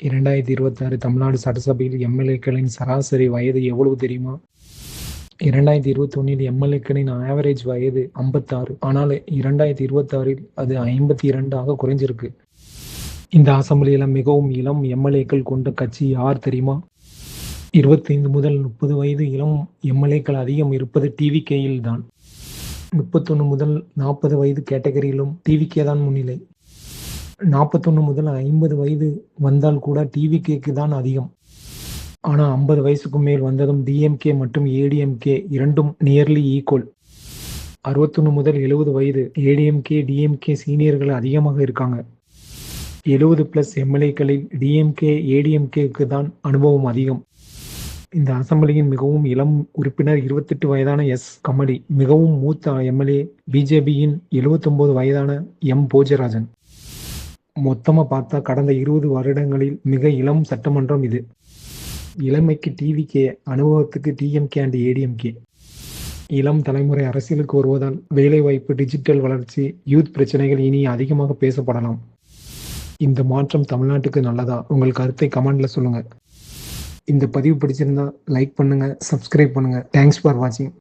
2026 தமிழ்நாடு சட்டசபையில் எம்எல்ஏக்களின் சராசரி வயது எவ்வளவு தெரியுமா? 2021 எம்எல்ஏக்களின் ஆவரேஜ் வயது 56. ஆனால் 2026 அது 52 குறைஞ்சிருக்கு. இந்த அசெம்பிளியில மிகவும் இளம் எம்எல்ஏக்கள் கொண்ட கட்சி யார் தெரியுமா? 25 முதல் 30 வயது இளம் எம்எல்ஏக்கள் அதிகம் இருப்பது டிவிகேயில் தான். 31 முதல் 40 வயது கேட்டகரியிலும் டிவிகே தான் முன்னிலை. 41 முதல் 50 வயது வந்தால் கூட டிவிகேக்கு தான் அதிகம். ஆனா 50 வயசுக்கு மேல் வந்ததும் டிஎம்கே மற்றும் ஏடிஎம்கே இரண்டும் நியர்லி ஈக்குவல். 61 முதல் 70 வயது ஏடிஎம்கே, டிஎம்கே சீனியர்கள் அதிகமாக இருக்காங்க. 70+ எம்எல்ஏக்களில் டிஎம்கே, ஏடிஎம்கேக்கு தான் அனுபவம் அதிகம். இந்த அசெம்பிளியின் மிகவும் இளம் உறுப்பினர் 28 வயதான எஸ். கமலி. மிகவும் மூத்த எம்எல்ஏ பிஜேபியின் 79 வயதான எம். போஜராஜன். மொத்தமா பார்த்தா கடந்த 20 வருடங்களில் மிக இளம் சட்டமன்றம் இது. இளமைக்கு டிவிகே, அனுபவத்துக்கு டிஎம்கே அண்ட் ஏடிஎம்கே. இளம் தலைமுறை அரசியலுக்கு வருவதால் வேலைவாய்ப்பு, டிஜிட்டல் வளர்ச்சி, யூத் பிரச்சனைகள் இனி அதிகமாக பேசப்படலாம். இந்த மாற்றம் தமிழ்நாட்டுக்கு நல்லதா? உங்கள் கருத்தை கமெண்ட்ல சொல்லுங்க. இந்த பதிவு பிடிச்சிருந்தா லைக் பண்ணுங்க, சப்ஸ்கிரைப் பண்ணுங்க. தேங்க்ஸ் ஃபார் வாட்சிங்.